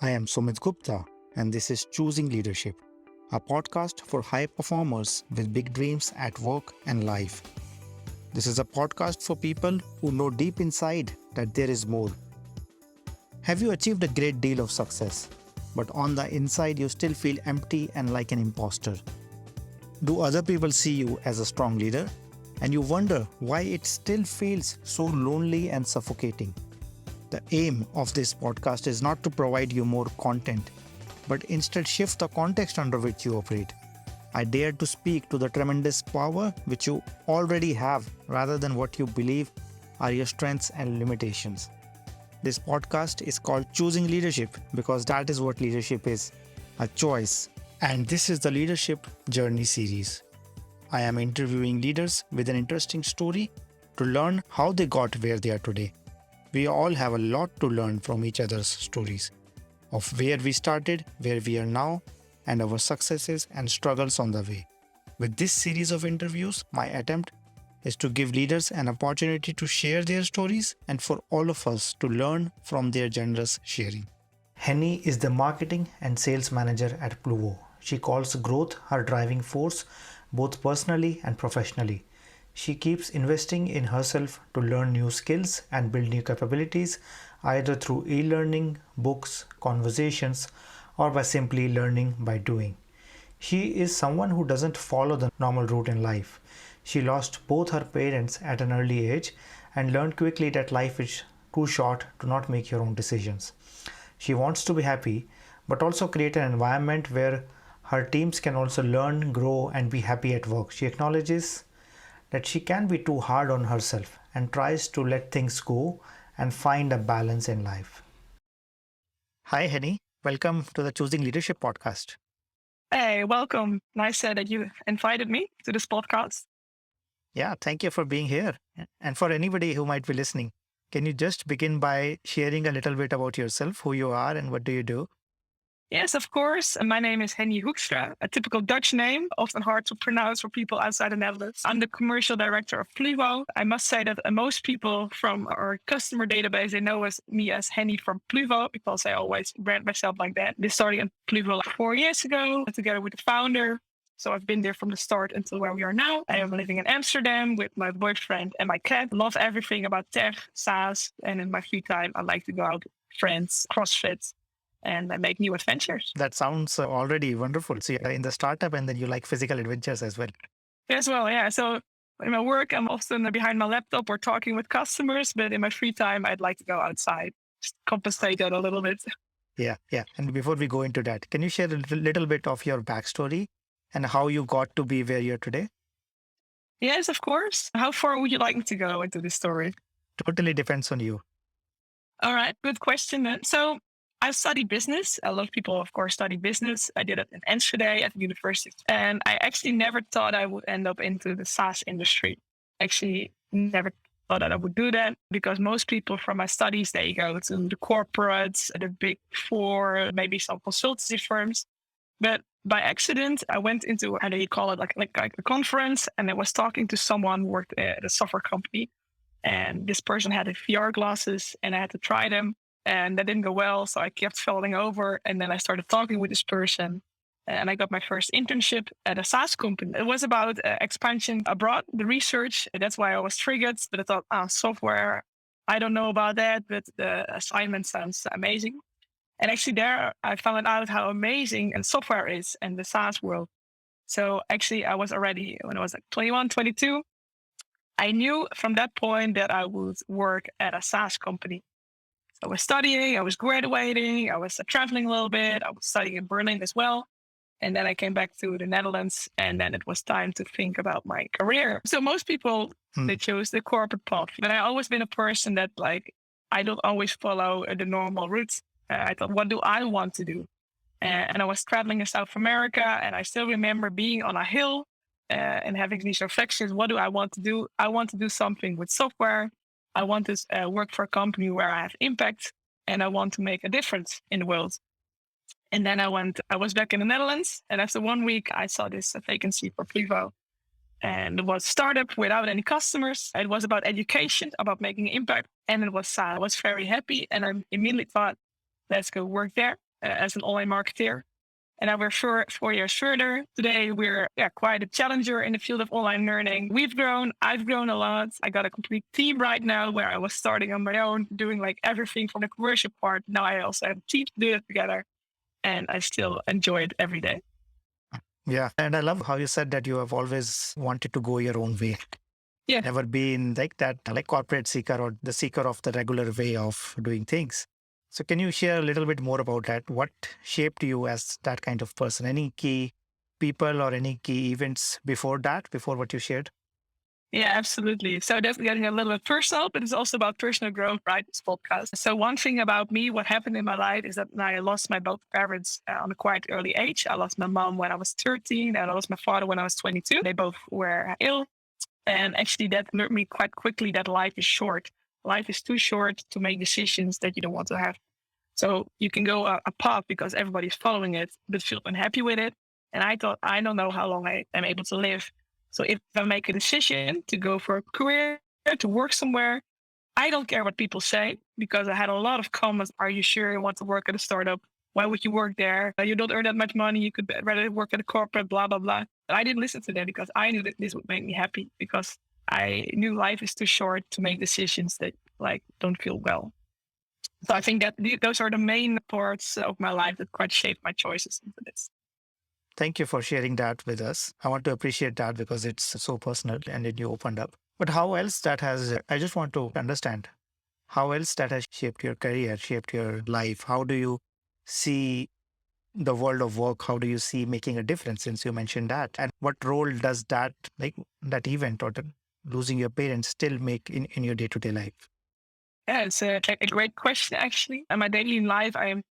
I am Sumit Gupta, and this is Choosing Leadership, a podcast for high performers with big dreams at work and life. This is a podcast for people who know deep inside that there is more. Have you achieved a great deal of success, but on the inside you still feel empty and like an imposter? Do other people see you as a strong leader? And you wonder why it still feels so lonely and suffocating. The aim of this podcast is not to provide you more content, but instead shift the context under which you operate. I dare to speak to the tremendous power which you already have rather than what you believe are your strengths and limitations. This podcast is called Choosing Leadership because that is what leadership is, a choice. And this is the Leadership Journey series. I am interviewing leaders with an interesting story to learn how they got where they are today. We all have a lot to learn from each other's stories of where we started, where we are now, and our successes and struggles on the way. With this series of interviews, my attempt is to give leaders an opportunity to share their stories and for all of us to learn from their generous sharing. Henny is the marketing and sales manager at Pluvo. She calls growth her driving force both personally and professionally. She keeps investing in herself to learn new skills and build new capabilities, either through e-learning, books, conversations, or by simply learning by doing. She is someone who doesn't follow the normal route in life. She lost both her parents at an early age and learned quickly that life is too short to not make your own decisions. She wants to be happy, but also create an environment where her teams can also learn, grow, and be happy at work. She acknowledges that she can be too hard on herself and tries to let things go and find a balance in life. Hi, Henny. Welcome to the Choosing Leadership podcast. Hey, welcome. Nice that you invited me to this podcast. Yeah, thank you for being here. And for anybody who might be listening, can you just begin by sharing a little bit about yourself, who you are, and what do you do? Yes, of course. My name is Henny Hoekstra, a typical Dutch name, often hard to pronounce for people outside the Netherlands. I'm the commercial director of Pluvo. I must say that most people from our customer database, they know me as Henny from Pluvo because I always brand myself like that. This started in Pluvo like 4 years ago, together with the founder. So I've been there from the start until where we are now. I am living in Amsterdam with my boyfriend and my cat. Love everything about tech, Saas, and in my free time, I like to go out with friends, CrossFit, and make new adventures. That sounds already wonderful. So you're in the startup and then you like physical adventures as well. As well, yeah. So in my work, I'm often behind my laptop or talking with customers, but in my free time, I'd like to go outside, just compensate that a little bit. Yeah. And before we go into that, can you share a little bit of your backstory and how you got to be where you're today? Yes, of course. How far would you like me to go into this story? Totally depends on you. All right, good question then. So I studied business. A lot of people, of course, study business. I did it in Enschede at the university. And I actually never thought I would end up into the SaaS industry. Actually, never thought that I would do that because most people from my studies, they go to the corporates, the big four, maybe some consultancy firms. But by accident, I went into, how do you call it, like a conference, and I was talking to someone who worked at a software company. And this person had VR glasses and I had to try them. And that didn't go well. So I kept falling over. And then I started talking with this person. And I got my first internship at a SaaS company. It was about expansion abroad, the research. That's why I was triggered. But I thought, software, I don't know about that. But the assignment sounds amazing. And actually there, I found out how amazing software is and the SaaS world. So actually, I was already, when I was like 21, 22, I knew from that point that I would work at a SaaS company. I was studying, I was graduating, I was traveling a little bit, I was studying in Berlin as well. And then I came back to the Netherlands and then it was time to think about my career. So most people, they chose the corporate path. But I always been a person that I don't always follow the normal routes. I thought, what do I want to do? And I was traveling in South America and I still remember being on a hill and having these reflections. What do I want to do? I want to do something with software. I want to work for a company where I have impact and I want to make a difference in the world. And then I was back in the Netherlands. And after 1 week, I saw this vacancy for Pluvo. And it was a startup without any customers. It was about education, about making an impact. And it was, I was very happy. And I immediately thought, let's go work there. as an online marketer. And now we're 4 years further. Today, we're quite a challenger in the field of online learning. We've grown. I've grown a lot. I got a complete team right now where I was starting on my own, doing like everything from the commercial part. Now I also have a team to do it together. And I still enjoy it every day. Yeah. And I love how you said that you have always wanted to go your own way. Yeah. Never been like that, like corporate seeker or the seeker of the regular way of doing things. So can you share a little bit more about that? What shaped you as that kind of person? Any key people or any key events before that, before what you shared? Yeah, absolutely. So that's getting a little bit personal, but it's also about personal growth, right? This podcast. So one thing about me, what happened in my life is that I lost my both parents on a quite early age. I lost my mom when I was 13 and I lost my father when I was 22. They both were ill. And actually that learned me quite quickly that life is short. Life is too short to make decisions that you don't want to have. So you can go a path because everybody's following it, but feel unhappy with it. And I thought, I don't know how long I am able to live. So if I make a decision to go for a career, to work somewhere, I don't care what people say because I had a lot of comments. Are you sure you want to work at a startup? Why would you work there? You don't earn that much money. You could rather work at a corporate, blah, blah, blah. But I didn't listen to them because I knew that this would make me happy because I knew life is too short to make decisions that like don't feel well. So I think that those are the main parts of my life that quite shaped my choices into this. Thank you for sharing that with us. I want to appreciate that because it's so personal and then you opened up. But how else that has, I just want to understand how else that has shaped your career, shaped your life. How do you see the world of work? How do you see making a difference since you mentioned that? And what role does that, like that event or losing your parents still make in your day-to-day life? Yeah, it's a great question, actually. In my daily life, I am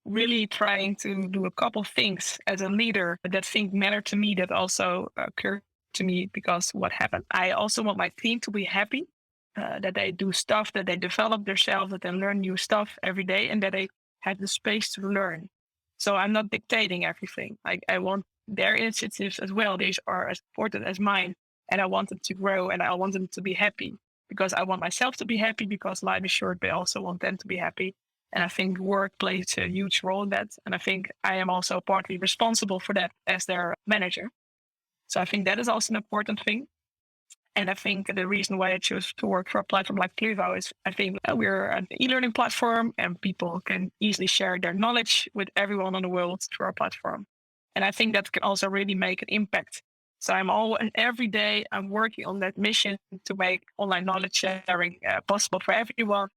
really trying to do a couple things as a leader that think matter to me that also occur to me because what happened. I also want my team to be happy, that they do stuff, that they develop themselves, that they learn new stuff every day, and that they have the space to learn. So I'm not dictating everything. I want their initiatives as well. These are as important as mine. And I want them to grow and I want them to be happy because I want myself to be happy because life is short, but I also want them to be happy. And I think work plays a huge role in that. And I think I am also partly responsible for that as their manager. So I think that is also an important thing. And I think the reason why I chose to work for a platform like Clevo is I think we're an e-learning platform and people can easily share their knowledge with everyone in the world through our platform. And I think that can also really make an impact. So every day I'm working on that mission to make online knowledge sharing possible for everyone.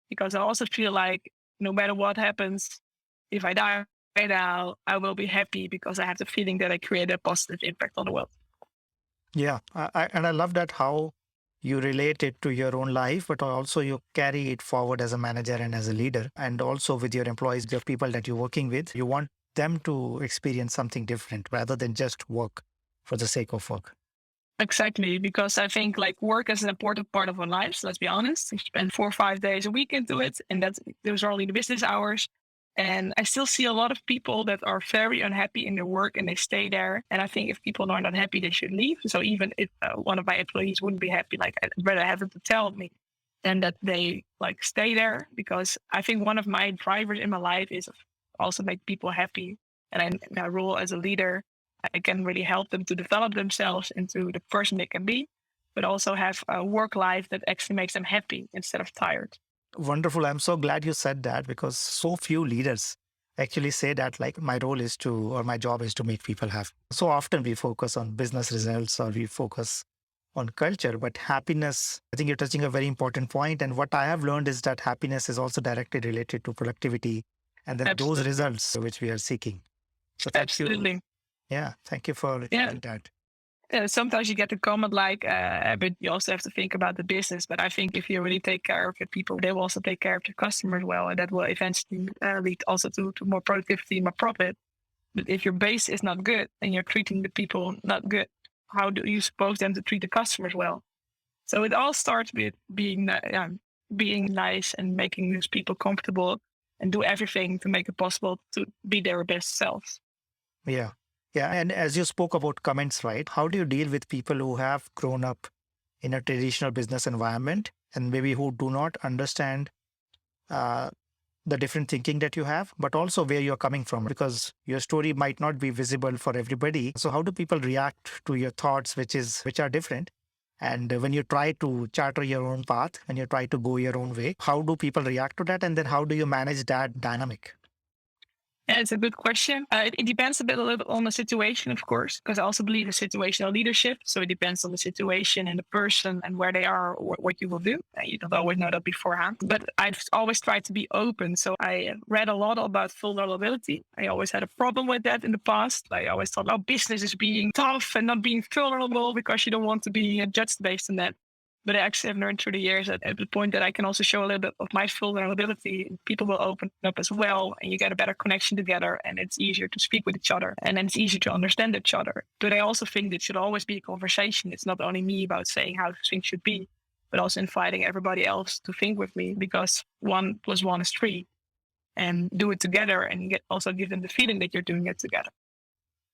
Because I also feel like no matter what happens, if I die right now, I will be happy because I have the feeling that I create a positive impact on the world. Yeah. And I love that how you relate it to your own life, but also you carry it forward as a manager and as a leader. And also with your employees, the people that you're working with, you want them to experience something different rather than just work for the sake of work. Exactly, because I think like work is an important part of our lives. Let's be honest. We spend 4 or 5 days a week into it, and those are only the business hours. And I still see a lot of people that are very unhappy in their work and they stay there. And I think if people are not happy, they should leave. So even if one of my employees wouldn't be happy, like I'd rather have them to tell me than that they like stay there. Because I think one of my drivers in my life is also make people happy. And my role as a leader, I can really help them to develop themselves into the person they can be, but also have a work life that actually makes them happy instead of tired. Wonderful. I'm so glad you said that because so few leaders actually say that, like, my role is to, or my job is to make people happy. So often we focus on business results or we focus on culture, but happiness, I think you're touching a very important point. And what I have learned is that happiness is also directly related to productivity and then Absolutely. those results which we are seeking. So thank Absolutely. you. Yeah. Thank you for Yeah. sharing that. Sometimes you get the comment like, but you also have to think about the business. But I think if you really take care of your people, they will also take care of your customers well. And that will eventually lead also to more productivity and more profit. But if your base is not good and you're treating the people not good, how do you suppose them to treat the customers well? So it all starts with being nice and making these people comfortable and do everything to make it possible to be their best selves. Yeah. Yeah. And as you spoke about comments, right? How do you deal with people who have grown up in a traditional business environment and maybe who do not understand the different thinking that you have, but also where you're coming from, because your story might not be visible for everybody. So how do people react to your thoughts, which are different? And when you try to charter your own path, when you try to go your own way, how do people react to that? And then how do you manage that dynamic? Yeah, it's a good question. It depends a little bit on the situation, of course, because I also believe in situational leadership. So it depends on the situation and the person and where they are, or what you will do. You don't always know that beforehand. But I've always tried to be open. So I read a lot about vulnerability. I always had a problem with that in the past. I always thought, oh, business is being tough and not being vulnerable because you don't want to be judged based on that. But I actually have learned through the years that at the point that I can also show a little bit of my vulnerability, people will open up as well, and you get a better connection together, and it's easier to speak with each other, and then it's easier to understand each other. But I also think that should always be a conversation. It's not only me about saying how things should be, but also inviting everybody else to think with me, because 1 + 1 is 3, and do it together, and also give them the feeling that you're doing it together.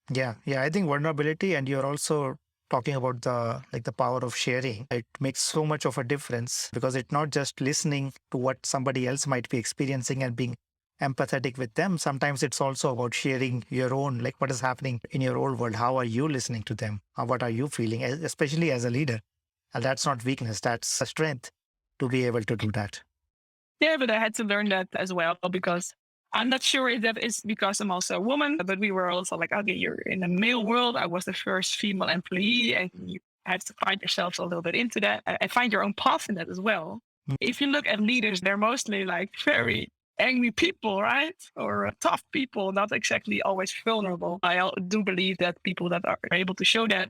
Yeah, I think vulnerability, and you're also talking about the power of sharing. It makes so much of a difference, because it's not just listening to what somebody else might be experiencing and being empathetic with them. Sometimes it's also about sharing your own, like what is happening in your own world. How are you listening to them? What are you feeling, especially as a leader? And that's not weakness, that's a strength to be able to do that. Yeah, but I had to learn that as well, because I'm not sure if that is because I'm also a woman, but we were also like, okay, you're in a male world. I was the first female employee, and you have to find yourselves a little bit into that and find your own path in that as well. Mm. If you look at leaders, they're mostly like very angry people, right? Or tough people, not exactly always vulnerable. I do believe that people that are able to show that,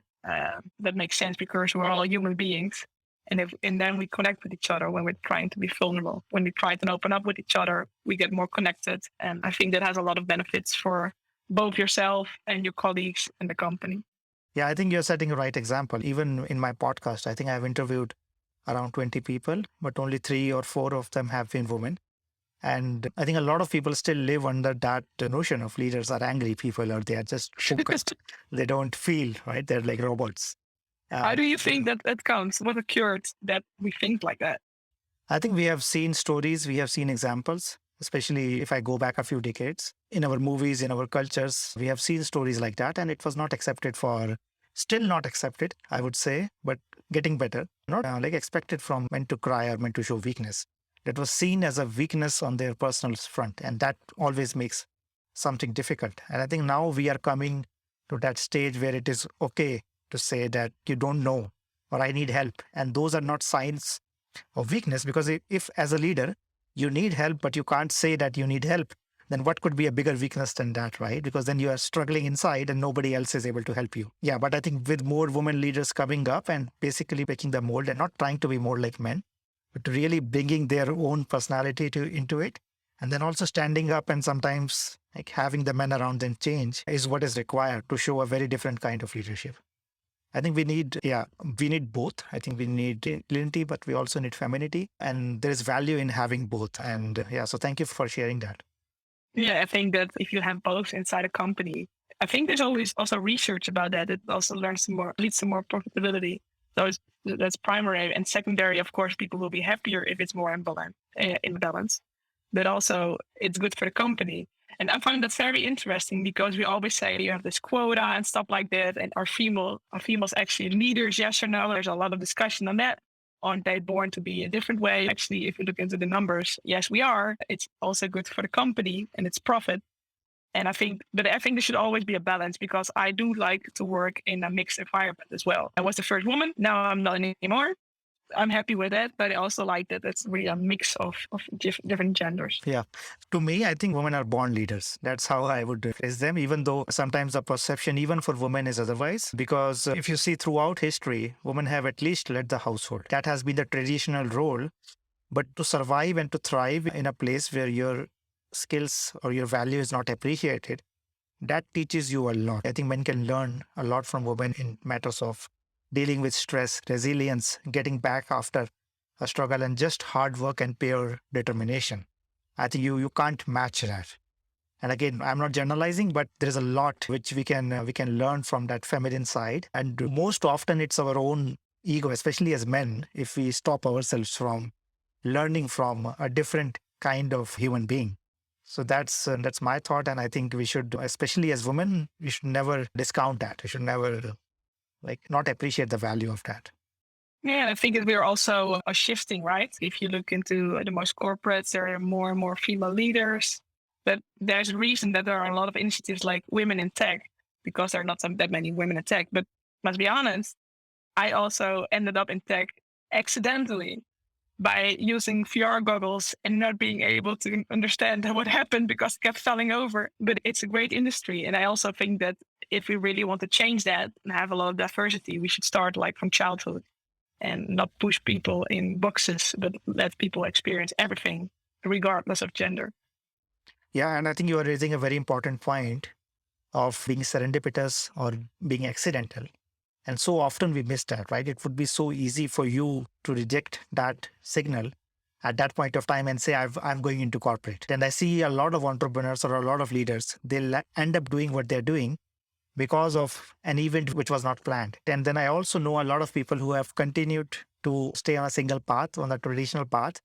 that makes sense, because we're all human beings. And then we connect with each other when we're trying to be vulnerable. When we try to open up with each other, we get more connected. And I think that has a lot of benefits for both yourself and your colleagues and the company. Yeah, I think you're setting a right example. Even in my podcast, I think I've interviewed around 20 people, but only 3 or 4 of them have been women. And I think a lot of people still live under that notion of leaders are angry people, or they are just focused. They don't feel, right? They're like robots. How do you think that counts? What occurred that we think like that? I think we have seen stories, we have seen examples, especially if I go back a few decades. In our movies, in our cultures, we have seen stories like that, and it was not accepted still not accepted, I would say, but getting better. Not like expected from men to cry or men to show weakness. That was seen as a weakness on their personal front, and that always makes something difficult. And I think now we are coming to that stage where it is okay to say that you don't know, or I need help. And those are not signs of weakness, because if as a leader you need help, but you can't say that you need help, then what could be a bigger weakness than that, right? Because then you are struggling inside and nobody else is able to help you. Yeah, but I think with more women leaders coming up and basically breaking the mold and not trying to be more like men, but really bringing their own personality into it, and then also standing up and sometimes like having the men around them change is what is required to show a very different kind of leadership. I think we need both. I think we need masculinity, but we also need femininity. And there is value in having both. And so thank you for sharing that. Yeah, I think that if you have both inside a company, I think there's always also research about that. It also leads to more profitability. So that's primary. And secondary, of course, people will be happier if it's more in balance. But also it's good for the company. And I find that very interesting, because we always say you have this quota and stuff like that. And are females actually leaders? Yes or no? There's a lot of discussion on that. Aren't they born to be a different way? Actually, if you look into the numbers, yes, we are. It's also good for the company and its profit. And I think there should always be a balance, because I do like to work in a mixed environment as well. I was the first woman. Now I'm not anymore. I'm happy with that, but I also like that it's really a mix of different genders. Yeah. To me, I think women are born leaders. That's how I would phrase them, even though sometimes the perception, even for women, is otherwise. Because if you see throughout history, women have at least led the household. That has been the traditional role. But to survive and to thrive in a place where your skills or your value is not appreciated, that teaches you a lot. I think men can learn a lot from women in matters of dealing with stress, resilience, getting back after a struggle, and just hard work and pure determination. I think you can't match that. And again, I'm not generalizing, but there's a lot which we can learn from that feminine side. And most often it's our own ego, especially as men, if we stop ourselves from learning from a different kind of human being. So that's my thought, and I think we should, especially as women, we should never discount that. We should never not appreciate the value of that. Yeah, I think that we're also shifting, right? If you look into the most corporates, there are more and more female leaders. But there's a reason that there are a lot of initiatives like women in tech, because there are not that many women in tech. But let's be honest, I also ended up in tech accidentally by using VR goggles and not being able to understand what happened because it kept falling over. But it's a great industry. And I also think that if we really want to change that and have a lot of diversity, we should start like from childhood and not push people in boxes, but let people experience everything regardless of gender. Yeah, and I think you are raising a very important point of being serendipitous or being accidental. And so often we miss that, right? It would be so easy for you to reject that signal at that point of time and say, I'm going into corporate. And I see a lot of entrepreneurs or a lot of leaders, they'll end up doing what they're doing because of an event which was not planned. And then I also know a lot of people who have continued to stay on a single path, on the traditional path,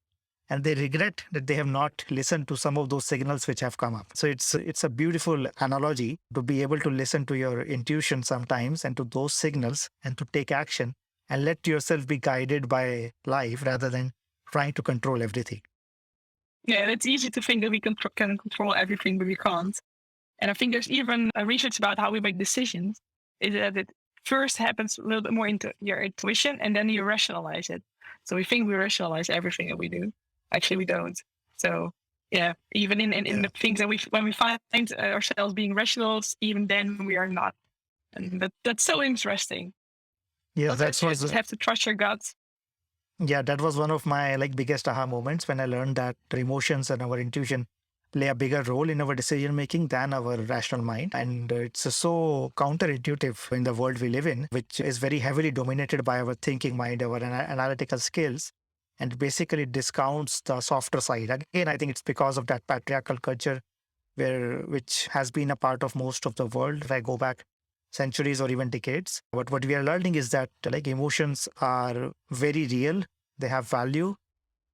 and they regret that they have not listened to some of those signals which have come up. So it's a beautiful analogy to be able to listen to your intuition sometimes and to those signals and to take action and let yourself be guided by life rather than trying to control everything. Yeah, it's easy to think that we can control everything, but we can't. And I think there's even research about how we make decisions, is that it first happens a little bit more into your intuition and then you rationalize it. So we think we rationalize everything that we do. Actually, we don't. So yeah, even in the things that when we find ourselves being rational, even then we are not. And that's so interesting. Yeah, that's you just have to trust your gut. Yeah, that was one of my biggest aha moments when I learned that our emotions and our intuition play a bigger role in our decision making than our rational mind. And it's so counterintuitive in the world we live in, which is very heavily dominated by our thinking mind, our analytical skills, and basically discounts the softer side. Again, I think it's because of that patriarchal culture which has been a part of most of the world if I go back centuries or even decades. But what we are learning is that emotions are very real. They have value.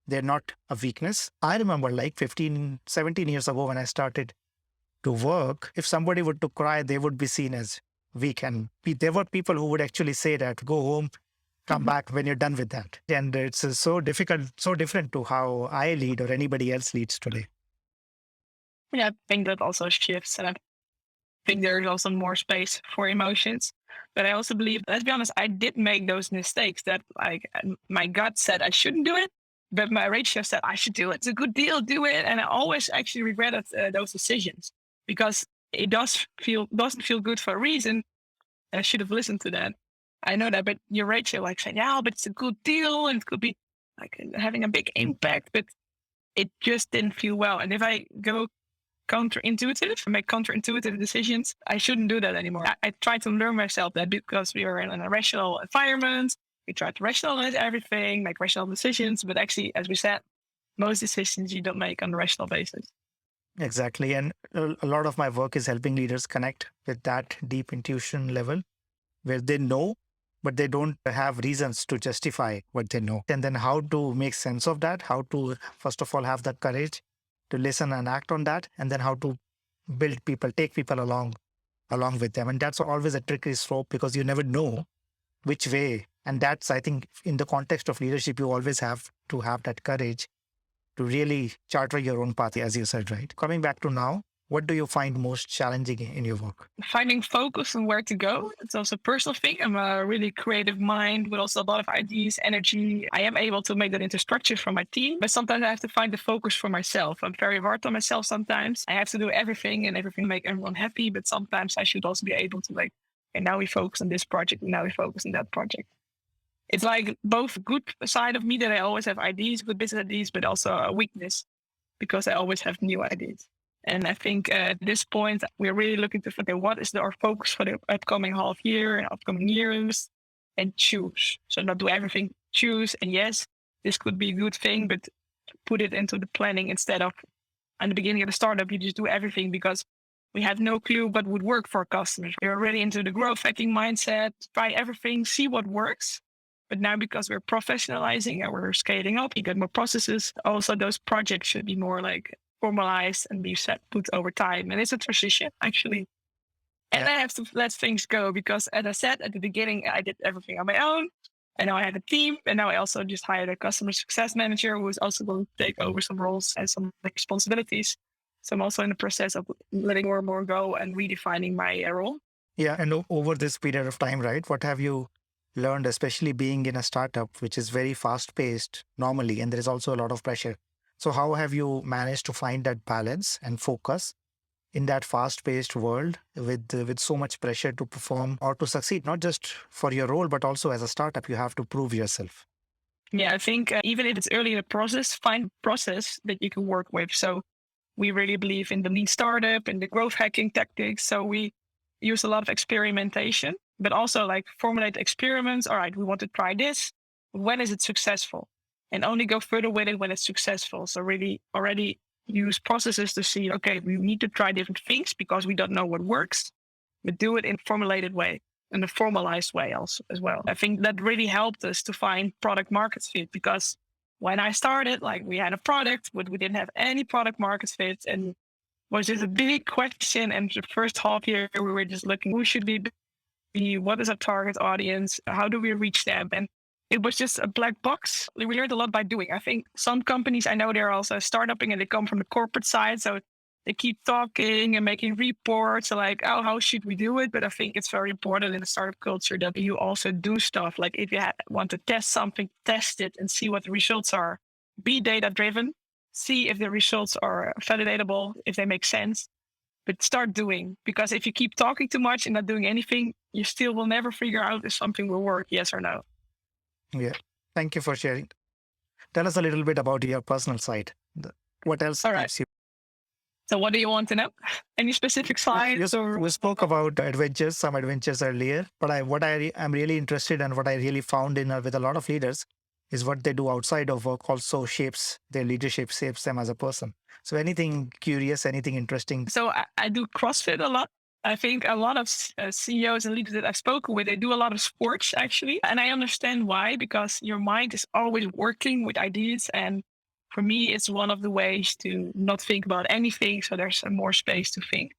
They're not a weakness. I remember 15, 17 years ago when I started to work, if somebody were to cry, they would be seen as weak. And there were people who would actually say that, go home, come back when you're done with that. And it's so difficult, so different to how I lead or anybody else leads today. Yeah, I think that also shifts. And I think there's also more space for emotions. But I also believe, let's be honest, I did make those mistakes that my gut said I shouldn't do it. But my ratio said I should do it. It's a good deal, do it. And I always actually regretted those decisions because it doesn't feel good for a reason. And I should have listened to that. I know that, but your ratio saying, yeah, but it's a good deal and it could be having a big impact, but it just didn't feel well. And if I go counterintuitive, make counterintuitive decisions, I shouldn't do that anymore. I try to learn myself that because we are in a rational environment, we try to rationalize everything, make rational decisions. But actually, as we said, most decisions you don't make on a rational basis. Exactly. And a lot of my work is helping leaders connect with that deep intuition level where they know, but they don't have reasons to justify what they know. And then how to make sense of that, how to, first of all, have that courage to listen and act on that, and then how to build people, take people along with them. And that's always a tricky slope because you never know which way. And that's, I think, in the context of leadership, you always have to have that courage to really charter your own path, as you said, right? Coming back to now, what do you find most challenging in your work? Finding focus on where to go. It's also a personal thing. I'm a really creative mind with also a lot of ideas, energy. I am able to make that into structure for my team, but sometimes I have to find the focus for myself. I'm very hard on myself sometimes. I have to do everything and everything make everyone happy, but sometimes I should also be able to and now we focus on this project and now we focus on that project. It's both good side of me that I always have ideas, good business ideas, but also a weakness because I always have new ideas. And I think at this point, we're really looking to figure what is our focus for the upcoming half year and upcoming years and choose. So not do everything, choose. And yes, this could be a good thing, but put it into the planning instead of at the beginning of the startup, you just do everything because we have no clue what would work for customers. We're already into the growth hacking mindset, try everything, see what works. But now because we're professionalizing and we're scaling up, you get more processes. Also, those projects should be more like formalized and be put over time. And it's a transition, actually. And I have to let things go because, as I said at the beginning, I did everything on my own. And now I have a team. And now I also just hired a customer success manager who is also going to take over some roles and some responsibilities. So I'm also in the process of letting more and more go and redefining my role. Yeah. And over this period of time, right, what have you learned, especially being in a startup, which is very fast paced normally, and there is also a lot of pressure? So how have you managed to find that balance and focus in that fast-paced world with so much pressure to perform or to succeed, not just for your role, but also as a startup, you have to prove yourself? Yeah, I think even if it's early in the process, find a process that you can work with. So we really believe in the lean startup and the growth hacking tactics. So we use a lot of experimentation, but also like formulate experiments. All right, we want to try this. When is it successful? And only go further with it when it's successful. So really already use processes to see, okay, we need to try different things because we don't know what works, but do it in a formulated way, in a formalized way also as well. I think that really helped us to find product market fit because when I started, like we had a product, but we didn't have any product market fit and was just a big question. And the first half year, we were just looking, who should we be? What is our target audience? How do we reach them? And it was just a black box. We learned a lot by doing. I think some companies, I know they're also startupping and they come from the corporate side. So they keep talking and making reports like, oh, how should we do it? But I think it's very important in the startup culture that you also do stuff. Like if you want to test something, test it and see what the results are. Be data driven. See if the results are validatable, if they make sense. But start doing, because if you keep talking too much and not doing anything, you still will never figure out if something will work, yes or no. Yeah. Thank you for sharing. Tell us a little bit about your personal side. What else keeps you? So what do you want to know? Any specific slides? We spoke about some adventures earlier, but what I'm really interested in, what I really found in with a lot of leaders is what they do outside of work also shapes their leadership, shapes them as a person. So anything curious, anything interesting? So I do CrossFit a lot. I think a lot of CEOs and leaders that I've spoken with, they do a lot of sports actually. And I understand why, because your mind is always working with ideas. And for me, it's one of the ways to not think about anything. So there's more space to think.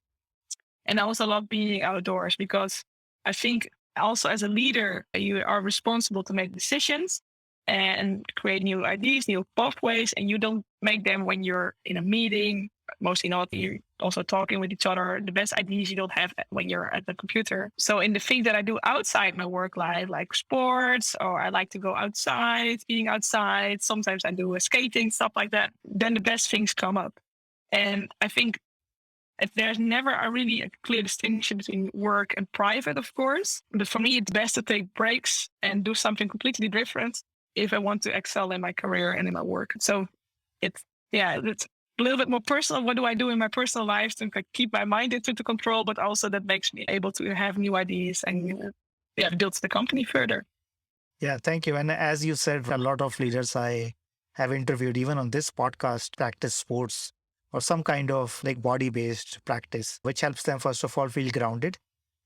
And I also love being outdoors because I think also as a leader, you are responsible to make decisions and create new ideas, new pathways, and you don't make them when you're in a meeting. Mostly not. You're also talking with each other. The best ideas you don't have when you're at the computer. So in the things that I do outside my work life, like sports, or I like to go outside, being outside. Sometimes I do skating, stuff like that. Then the best things come up. And I think there's never really a clear distinction between work and private, of course. But for me, it's best to take breaks and do something completely different if I want to excel in my career and in my work. So it's a little bit more personal. What do I do in my personal life to keep my mind into control, but also that makes me able to have new ideas and build the company further. Yeah, thank you. And as you said, a lot of leaders I have interviewed, even on this podcast, practice sports or some kind of like body-based practice, which helps them, first of all, feel grounded.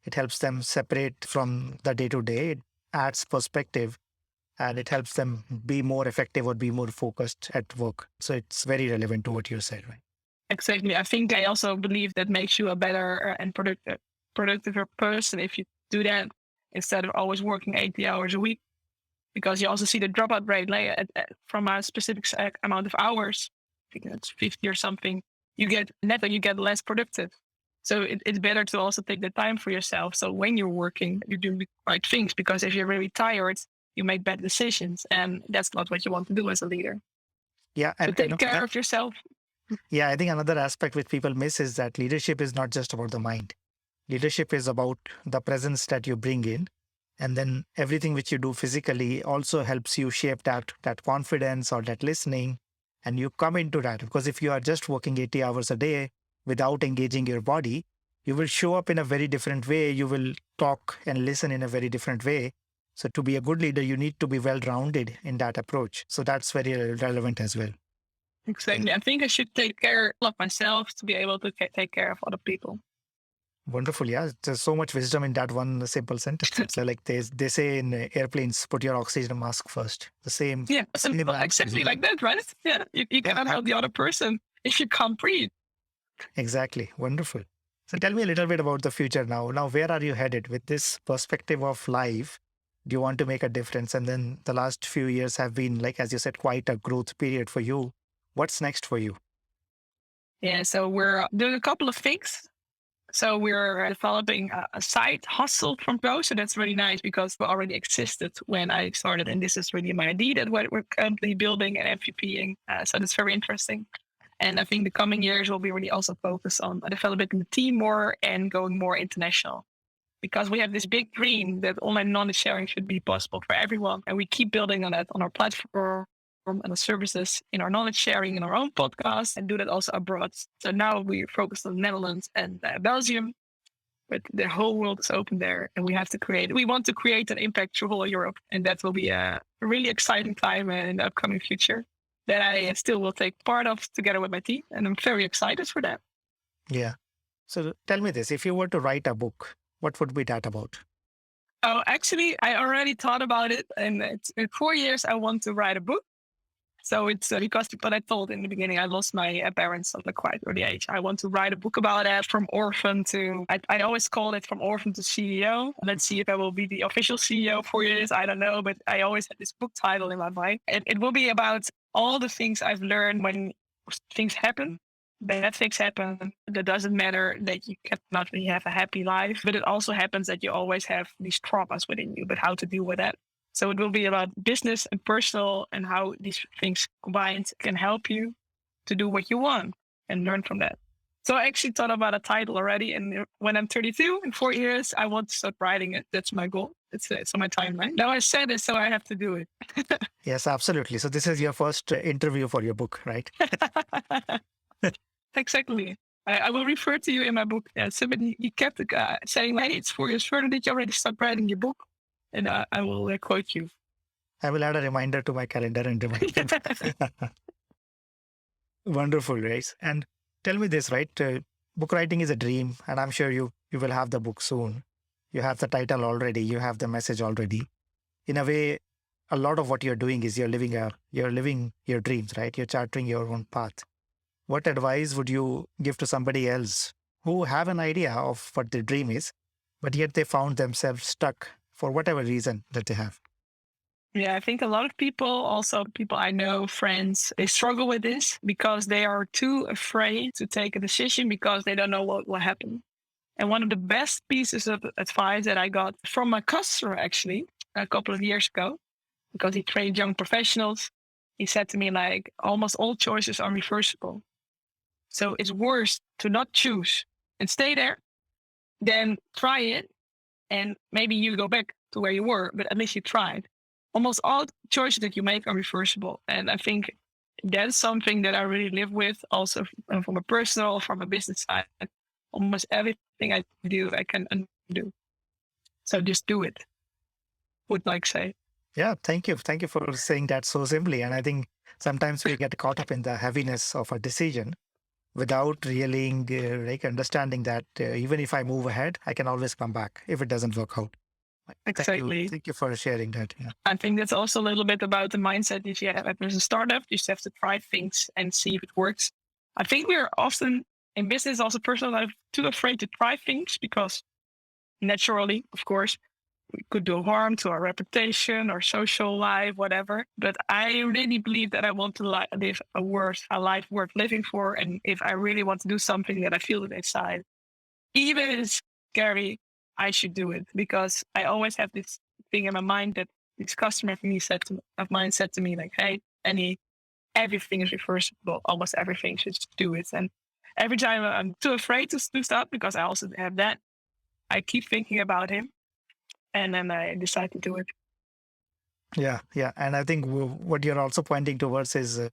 It helps them separate from the day-to-day. It adds perspective. And it helps them be more effective or be more focused at work. So it's very relevant to what you said, right? Exactly. I think I also believe that makes you a better and productive person if you do that instead of always working 80 hours a week. Because you also see the dropout rate from a specific amount of hours. I think that's 50 or something. You get less productive. So it's better to also take the time for yourself. So when you're working, you do the right things. Because if you're really tired, you make bad decisions, and that's not what you want to do as a leader. Yeah, and so take care of yourself. Yeah, I think another aspect which people miss is that leadership is not just about the mind. Leadership is about the presence that you bring in, and then everything which you do physically also helps you shape that confidence or that listening, and you come into that. Because if you are just working 80 hours a day without engaging your body, you will show up in a very different way. You will talk and listen in a very different way. So to be a good leader, you need to be well-rounded in that approach. So that's very relevant as well. Exactly. I think I should take care of myself to be able to take care of other people. Wonderful. Yeah. There's so much wisdom in that one simple sentence. So like they say in airplanes, put your oxygen mask first. The same. Yeah, Same well, exactly like that, right? Yeah, you Yeah, cannot help the other person if you can't breathe. exactly. Wonderful. So tell me a little bit about the future now. Now, where are you headed with this perspective of life? Do you want to make a difference? And then the last few years have been, like, as you said, quite a growth period for you. What's next for you? Yeah, so we're doing a couple of things. So we're developing a side hustle from Go. So that's really nice because we already existed when I started. And this is really my idea that we're currently building and MVPing. So that's very interesting. And I think the coming years will be really also focused on developing the team more and going more international. Because we have this big dream that online knowledge sharing should be possible for everyone. And we keep building on that on our platform and the services in our knowledge sharing in our own podcast and do that also abroad. So now we're focused on the Netherlands and Belgium, but the whole world is open there. And we want to create an impact through whole Europe. And that will be a really exciting time in the upcoming future that I still will take part of together with my team. And I'm very excited for that. Yeah. So tell me this, if you were to write a book, what would be that about? Oh, actually, I already thought about it. And in 4 years, I want to write a book. So it's because what I told in the beginning, I lost my parents at a quite early age. I want to write a book about that from orphan to, I always call it from orphan to CEO. Let's see if I will be the official CEO 4 years. I don't know, but I always had this book title in my mind. It will be about all the things I've learned when things happen. Bad things happen. That doesn't matter that you cannot really have a happy life, but it also happens that you always have these traumas within you, but how to deal with that. So it will be about business and personal and how these things combined can help you to do what you want and learn from that. So I actually thought about a title already. And when I'm 32 in 4 years, I want to start writing it. That's my goal. It's on my timeline. Now I said it, so I have to do it. Yes, absolutely. So this is your first interview for your book, right? Exactly. I will refer to you in my book. Yeah, somebody he kept saying, "Hey, it's 4 years further. Did you already start writing your book?" And I will quote you. I will add a reminder to my calendar and remind you. Wonderful, Grace. And tell me this, right? Book writing is a dream, and I'm sure you will have the book soon. You have the title already. You have the message already. In a way, a lot of what you're doing is you're living your dreams, right? You're charting your own path. What advice would you give to somebody else who have an idea of what their dream is, but yet they found themselves stuck for whatever reason that they have? Yeah, I think a lot of people, also people I know, friends, they struggle with this because they are too afraid to take a decision because they don't know what will happen. And one of the best pieces of advice that I got from my customer actually a couple of years ago, because he trained young professionals, he said to me like, almost all choices are reversible. So it's worse to not choose and stay there than try it and maybe you go back to where you were, but at least you tried. Almost all choices that you make are reversible. And I think that's something that I really live with also from a personal, from a business side. Almost everything I do, I can undo. So just do it, would like say. Yeah, thank you. Thank you for saying that so simply. And I think sometimes we get caught up in the heaviness of a decision without really like understanding that even if I move ahead, I can always come back if it doesn't work out. Exactly. Thank you for sharing that. Yeah. I think that's also a little bit about the mindset that you have as a startup. You just have to try things and see if it works. I think we are often in business, also personal life, too afraid to try things because naturally, of course, we could do harm to our reputation or social life, whatever. But I really believe that I want to live a life worth living for. And if I really want to do something that I feel it inside, even if it's scary, I should do it because I always have this thing in my mind that this customer of mine said to me like, "Hey, everything is reversible. Almost everything, so just do it." And every time I'm too afraid to do stuff because I also have that, I keep thinking about him. And then I decide to do it. Yeah. Yeah. And I think what you're also pointing towards is a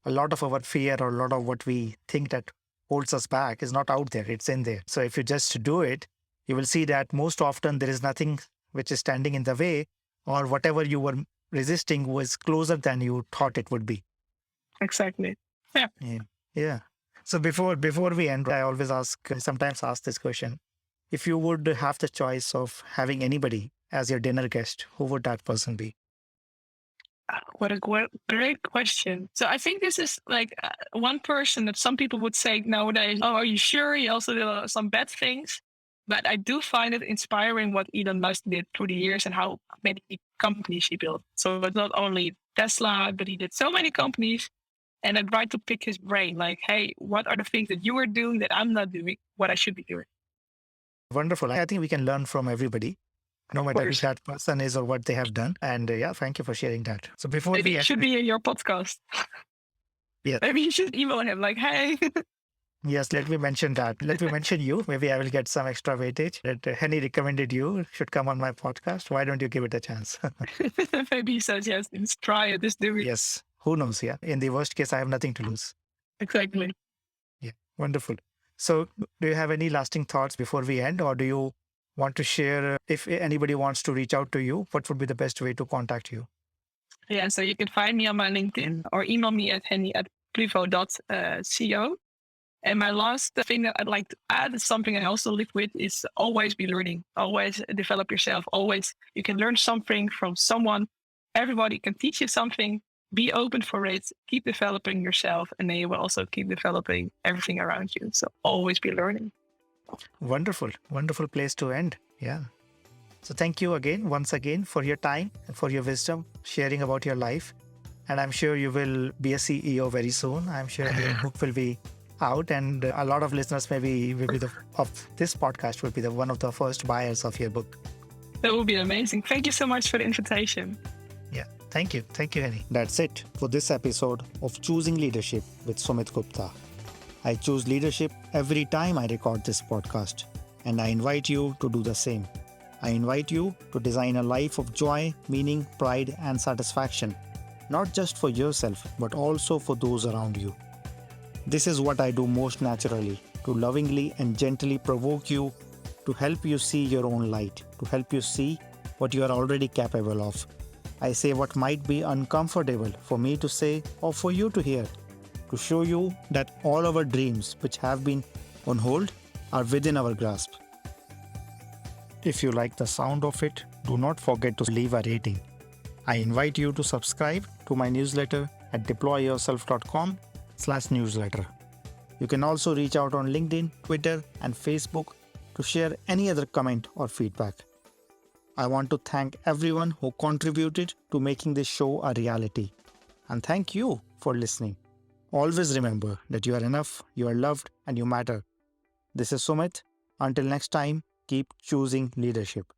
lot of our fear or a lot of what we think that holds us back is not out there. It's in there. So if you just do it, you will see that most often there is nothing which is standing in the way, or whatever you were resisting was closer than you thought it would be. Exactly. Yeah. Yeah. Yeah. So before we end, I always sometimes ask this question. if you would have the choice of having anybody as your dinner guest, who would that person be? What a great question. So I think this is like one person that some people would say nowadays, oh, are you sure? He also did some bad things. But I do find it inspiring what Elon Musk did through the years and how many companies he built. So it's not only Tesla, but he did so many companies. And I tried to pick his brain like, hey, what are the things that you are doing that I'm not doing, what I should be doing? Wonderful. I think we can learn from everybody, no Of matter who course. that person is or what they have done. And yeah, thank you for sharing that. So before Maybe we he should be in your podcast. Yeah. Maybe you should email him like, hey. Yes, let me mention that. Let me mention you. Maybe I will get some extra weightage. That Henny recommended you should come on my podcast. Why don't you give it a chance? Maybe he says, yes, let's try it, let's do it. Yes, who knows? Yeah. In the worst case, I have nothing to lose. Exactly. Yeah, wonderful. So, do you have any lasting thoughts before we end, or do you want to share if anybody wants to reach out to you? What would be the best way to contact you? Yeah, so you can find me on my LinkedIn or email me at henny@pluvo.co. And my last thing that I'd like to add is something I also live with is always be learning, always develop yourself. Always, you can learn something from someone. Everybody can teach you something. Be open for it. Keep developing yourself, and then you will also keep developing everything around you. So always be learning. Wonderful, wonderful place to end. Yeah. So, thank you again, once again, for your time and for your wisdom, sharing about your life. And I'm sure you will be a CEO very soon. I'm sure your book will be out, and a lot of listeners maybe will be of this podcast will be one of the first buyers of your book. That would be amazing. Thank you so much for the invitation. Yeah, thank you, Henny. That's it for this episode of Choosing Leadership with Sumit Gupta. I choose leadership every time I record this podcast, and I invite you to do the same. I invite you to design a life of joy, meaning, pride, and satisfaction, not just for yourself, but also for those around you. This is what I do most naturally, to lovingly and gently provoke you, to help you see your own light, to help you see what you are already capable of. I say what might be uncomfortable for me to say or for you to hear, to show you that all our dreams which have been on hold are within our grasp. If you like the sound of it, do not forget to leave a rating. I invite you to subscribe to my newsletter at deployyourself.com/newsletter. You can also reach out on LinkedIn, Twitter, and Facebook to share any other comment or feedback. I want to thank everyone who contributed to making this show a reality. And thank you for listening. Always remember that you are enough, you are loved, and you matter. This is Sumit. Until next time, keep choosing leadership.